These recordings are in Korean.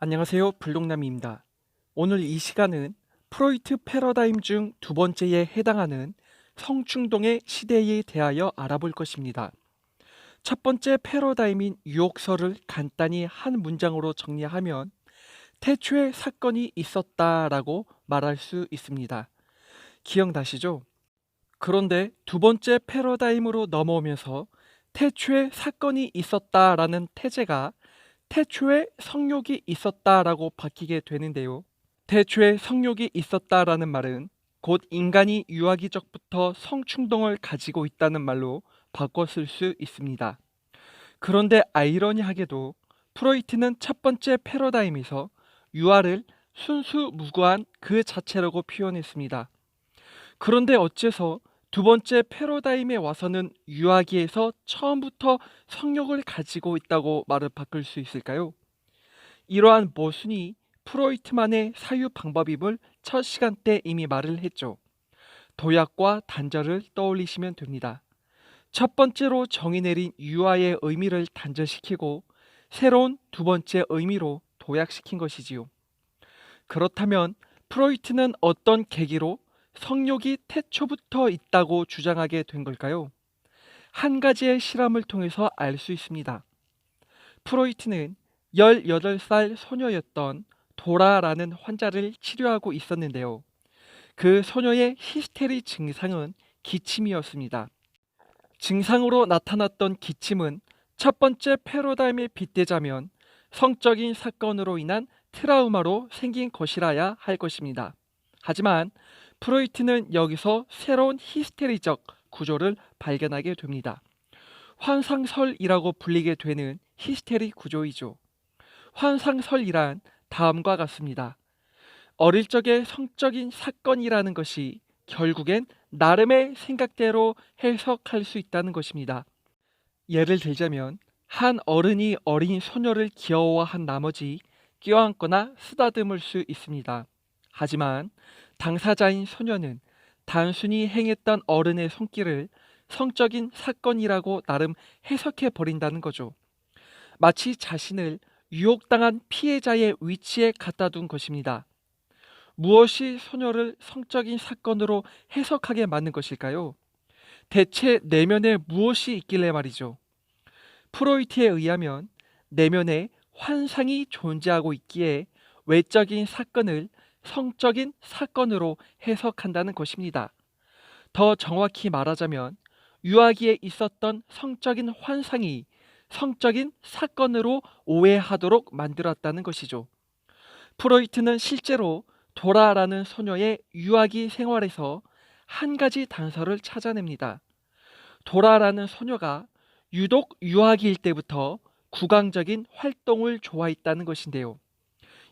안녕하세요. 블록남입니다. 오늘 이 시간은 프로이트 패러다임 중 두 번째에 해당하는 성충동의 시대에 대하여 알아볼 것입니다. 첫 번째 패러다임인 유혹설을 간단히 한 문장으로 정리하면 태초에 사건이 있었다라고 말할 수 있습니다. 기억나시죠? 그런데 두 번째 패러다임으로 넘어오면서 태초에 사건이 있었다라는 태제가 태초에 성욕이 있었다라고 바뀌게 되는데요. 태초에 성욕이 있었다라는 말은 곧 인간이 유아기적부터 성충동을 가지고 있다는 말로 바꿔 쓸 수 있습니다. 그런데 아이러니하게도 프로이트는 첫 번째 패러다임에서 유아를 순수무구한 그 자체라고 표현했습니다. 그런데 어째서 두 번째 패러다임에 와서는 유아기에서 처음부터 성욕을 가지고 있다고 말을 바꿀 수 있을까요? 이러한 모순이 프로이트만의 사유 방법임을 첫 시간 때 이미 말을 했죠. 도약과 단절을 떠올리시면 됩니다. 첫 번째로 정의 내린 유아의 의미를 단절시키고 새로운 두 번째 의미로 도약시킨 것이지요. 그렇다면 프로이트는 어떤 계기로 성욕이 태초부터 있다고 주장하게 된 걸까요? 한 가지의 실험을 통해서 알 수 있습니다. 프로이트는 18살 소녀였던 도라라는 환자를 치료하고 있었는데요. 그 소녀의 히스테리 증상은 기침이었습니다. 증상으로 나타났던 기침은 첫 번째 패러다임에 빗대자면 성적인 사건으로 인한 트라우마로 생긴 것이라야 할 것입니다. 하지만 프로이트는 여기서 새로운 히스테리적 구조를 발견하게 됩니다. 환상설이라고 불리게 되는 히스테리 구조이죠. 환상설이란 다음과 같습니다. 어릴 적의 성적인 사건이라는 것이 결국엔 나름의 생각대로 해석할 수 있다는 것입니다. 예를 들자면 한 어른이 어린 소녀를 귀여워한 나머지 껴안거나 쓰다듬을 수 있습니다. 하지만 당사자인 소녀는 단순히 행했던 어른의 손길을 성적인 사건이라고 나름 해석해 버린다는 거죠. 마치 자신을 유혹당한 피해자의 위치에 갖다 둔 것입니다. 무엇이 소녀를 성적인 사건으로 해석하게 만든 것일까요? 대체 내면에 무엇이 있길래 말이죠. 프로이트에 의하면 내면에 환상이 존재하고 있기에 외적인 사건을 성적인 사건으로 해석한다는 것입니다. 더 정확히 말하자면 유아기에 있었던 성적인 환상이 성적인 사건으로 오해하도록 만들었다는 것이죠. 프로이트는 실제로 도라라는 소녀의 유아기 생활에서 한 가지 단서를 찾아냅니다. 도라라는 소녀가 유독 유아기일 때부터 구강적인 활동을 좋아했다는 것인데요.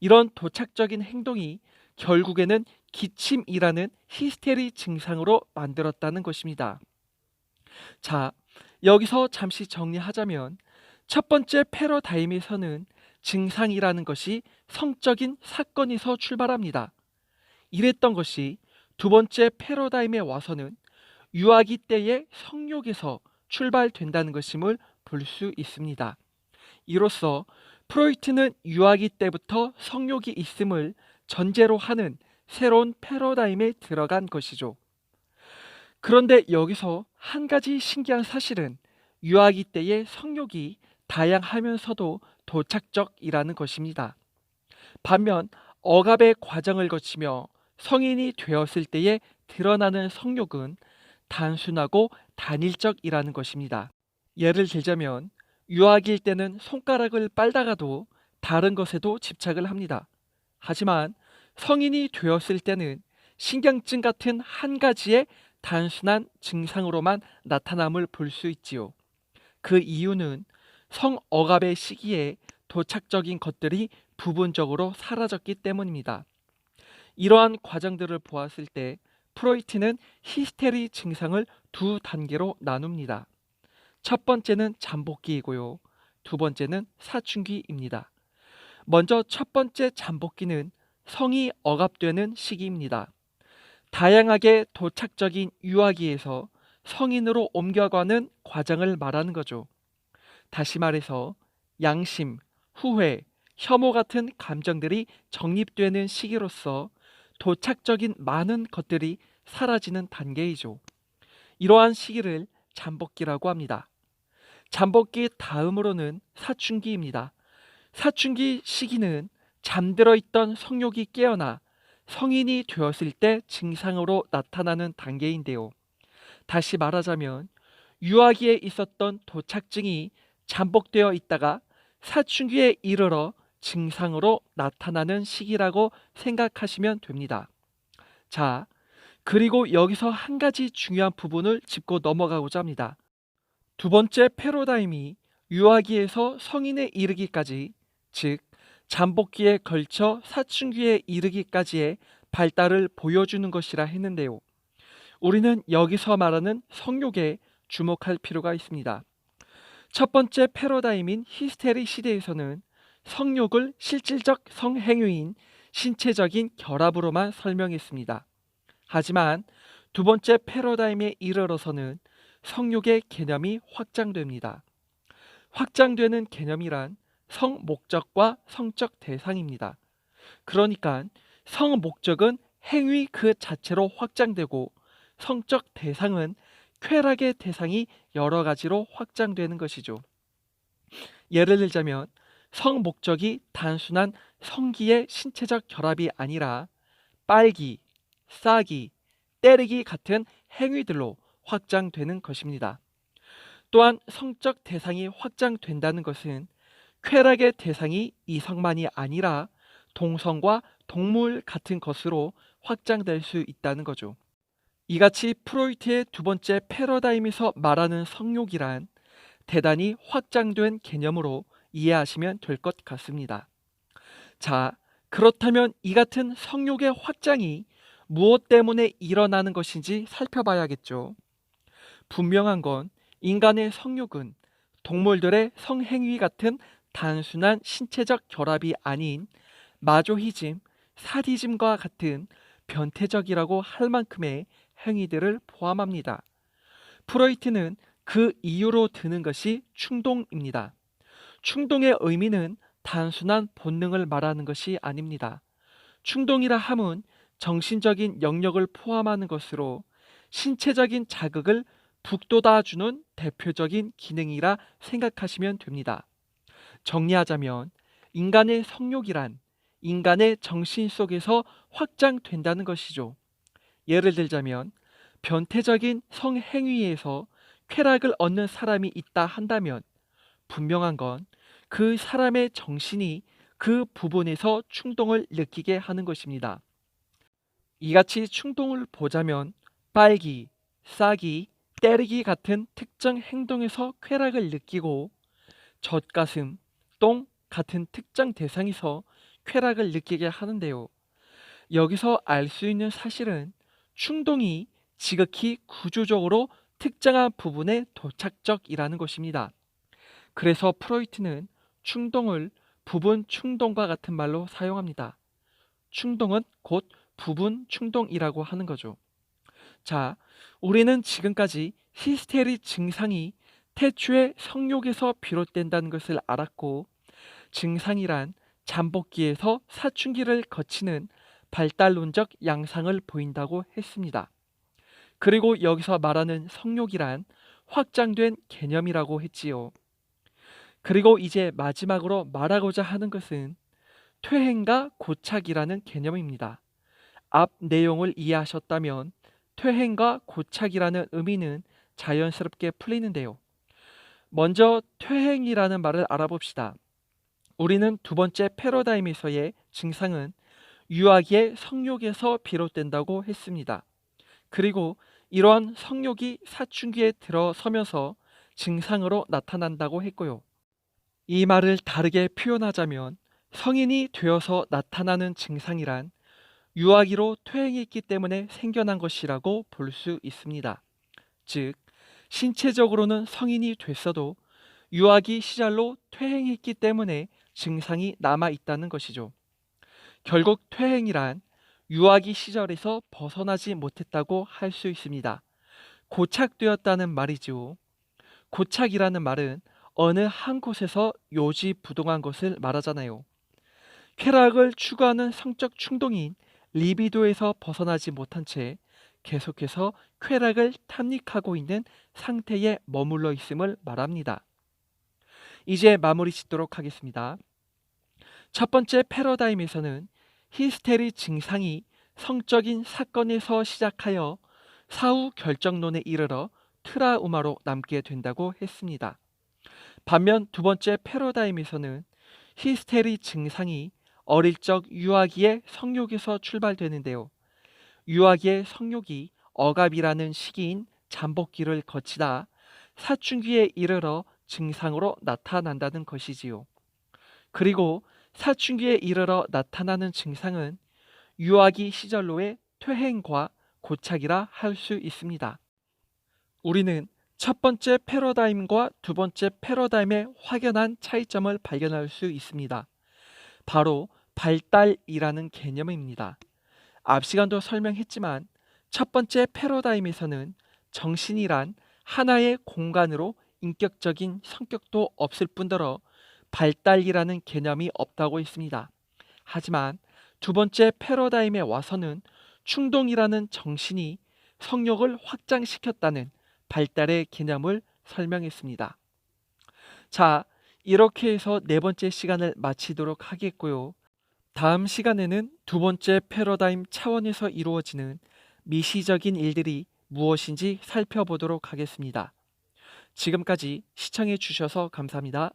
이런 도착적인 행동이 결국에는 기침이라는 히스테리 증상으로 만들었다는 것입니다. 자, 여기서 잠시 정리하자면 첫 번째 패러다임에서는 증상이라는 것이 성적인 사건에서 출발합니다. 이랬던 것이 두 번째 패러다임에 와서는 유아기 때의 성욕에서 출발된다는 것임을 볼 수 있습니다. 이로써 프로이트는 유아기 때부터 성욕이 있음을 전제로 하는 새로운 패러다임에 들어간 것이죠. 그런데 여기서 한 가지 신기한 사실은 유아기 때의 성욕이 다양하면서도 도착적이라는 것입니다. 반면 억압의 과정을 거치며 성인이 되었을 때에 드러나는 성욕은 단순하고 단일적이라는 것입니다. 예를 들자면 유아기일 때는 손가락을 빨다가도 다른 것에도 집착을 합니다. 하지만 성인이 되었을 때는 신경증 같은 한 가지의 단순한 증상으로만 나타남을 볼 수 있지요. 그 이유는 성억압의 시기에 도착적인 것들이 부분적으로 사라졌기 때문입니다. 이러한 과정들을 보았을 때 프로이트는 히스테리 증상을 두 단계로 나눕니다. 첫 번째는 잠복기이고요. 두 번째는 사춘기입니다. 먼저 첫 번째 잠복기는 성이 억압되는 시기입니다. 다양하게 도착적인 유아기에서 성인으로 옮겨가는 과정을 말하는 거죠. 다시 말해서 양심, 후회, 혐오 같은 감정들이 정립되는 시기로서 도착적인 많은 것들이 사라지는 단계이죠. 이러한 시기를 잠복기라고 합니다. 잠복기 다음으로는 사춘기입니다. 사춘기 시기는 잠들어 있던 성욕이 깨어나 성인이 되었을 때 증상으로 나타나는 단계인데요. 다시 말하자면 유아기에 있었던 도착증이 잠복되어 있다가 사춘기에 이르러 증상으로 나타나는 시기라고 생각하시면 됩니다. 자, 그리고 여기서 한 가지 중요한 부분을 짚고 넘어가고자 합니다. 두 번째 패러다임이 유아기에서 성인에 이르기까지, 즉 잠복기에 걸쳐 사춘기에 이르기까지의 발달을 보여주는 것이라 했는데요. 우리는 여기서 말하는 성욕에 주목할 필요가 있습니다. 첫 번째 패러다임인 히스테리 시대에서는 성욕을 실질적 성행위인 신체적인 결합으로만 설명했습니다. 하지만 두 번째 패러다임에 이르러서는 성욕의 개념이 확장됩니다. 확장되는 개념이란 성 목적과 성적 대상입니다. 그러니까 성 목적은 행위 그 자체로 확장되고 성적 대상은 쾌락의 대상이 여러 가지로 확장되는 것이죠. 예를 들자면 성 목적이 단순한 성기의 신체적 결합이 아니라 빨기, 싸기, 때리기 같은 행위들로 확장되는 것입니다. 또한 성적 대상이 확장된다는 것은 쾌락의 대상이 이성만이 아니라 동성과 동물 같은 것으로 확장될 수 있다는 거죠. 이같이 프로이트의 두 번째 패러다임에서 말하는 성욕이란 대단히 확장된 개념으로 이해하시면 될 것 같습니다. 자, 그렇다면 이 같은 성욕의 확장이 무엇 때문에 일어나는 것인지 살펴봐야겠죠. 분명한 건 인간의 성욕은 동물들의 성행위 같은 단순한 신체적 결합이 아닌 마조히즘, 사디즘과 같은 변태적이라고 할 만큼의 행위들을 포함합니다. 프로이트는 그 이유로 드는 것이 충동입니다. 충동의 의미는 단순한 본능을 말하는 것이 아닙니다. 충동이라 함은 정신적인 영역을 포함하는 것으로 신체적인 자극을 북돋아주는 대표적인 기능이라 생각하시면 됩니다. 정리하자면 인간의 성욕이란 인간의 정신 속에서 확장된다는 것이죠. 예를 들자면 변태적인 성행위에서 쾌락을 얻는 사람이 있다 한다면 분명한 건 그 사람의 정신이 그 부분에서 충동을 느끼게 하는 것입니다. 이같이 충동을 보자면 빨기, 싸기, 때리기 같은 특정 행동에서 쾌락을 느끼고 젖가슴, 똥 같은 특정 대상에서 쾌락을 느끼게 하는데요. 여기서 알 수 있는 사실은 충동이 지극히 구조적으로 특정한 부분에 도착적이라는 것입니다. 그래서 프로이트는 충동을 부분 충동과 같은 말로 사용합니다. 충동은 곧 부분 충동이라고 하는 거죠. 자, 우리는 지금까지 히스테리 증상이 태초의 성욕에서 비롯된다는 것을 알았고, 증상이란 잠복기에서 사춘기를 거치는 발달론적 양상을 보인다고 했습니다. 그리고 여기서 말하는 성욕이란 확장된 개념이라고 했지요. 그리고 이제 마지막으로 말하고자 하는 것은 퇴행과 고착이라는 개념입니다. 앞 내용을 이해하셨다면 퇴행과 고착이라는 의미는 자연스럽게 풀리는데요. 먼저 퇴행이라는 말을 알아봅시다. 우리는 두 번째 패러다임에서의 증상은 유아기의 성욕에서 비롯된다고 했습니다. 그리고 이러한 성욕이 사춘기에 들어서면서 증상으로 나타난다고 했고요. 이 말을 다르게 표현하자면 성인이 되어서 나타나는 증상이란 유아기로 퇴행했기 때문에 생겨난 것이라고 볼 수 있습니다. 즉, 신체적으로는 성인이 됐어도 유아기 시절로 퇴행했기 때문에 증상이 남아 있다는 것이죠. 결국 퇴행이란 유아기 시절에서 벗어나지 못했다고 할 수 있습니다. 고착되었다는 말이죠. 고착이라는 말은 어느 한 곳에서 요지부동한 것을 말하잖아요. 쾌락을 추구하는 성적 충동인 리비도에서 벗어나지 못한 채 계속해서 쾌락을 탐닉하고 있는 상태에 머물러 있음을 말합니다. 이제 마무리 짓도록 하겠습니다. 첫 번째 패러다임에서는 히스테리 증상이 성적인 사건에서 시작하여 사후 결정론에 이르러 트라우마로 남게 된다고 했습니다. 반면 두 번째 패러다임에서는 히스테리 증상이 어릴 적 유아기의 성욕에서 출발되는데요. 유아기의 성욕이 억압이라는 시기인 잠복기를 거치다 사춘기에 이르러 증상으로 나타난다는 것이지요. 그리고 사춘기에 이르러 나타나는 증상은 유아기 시절로의 퇴행과 고착이라 할 수 있습니다. 우리는 첫 번째 패러다임과 두 번째 패러다임의 확연한 차이점을 발견할 수 있습니다. 바로 발달이라는 개념입니다. 앞 시간도 설명했지만 첫 번째 패러다임에서는 정신이란 하나의 공간으로 인격적인 성격도 없을 뿐더러 발달이라는 개념이 없다고 했습니다. 하지만 두 번째 패러다임에 와서는 충동이라는 정신이 성욕을 확장시켰다는 발달의 개념을 설명했습니다. 자, 이렇게 해서 네 번째 시간을 마치도록 하겠고요. 다음 시간에는 두 번째 패러다임 차원에서 이루어지는 미시적인 일들이 무엇인지 살펴보도록 하겠습니다. 지금까지 시청해 주셔서 감사합니다.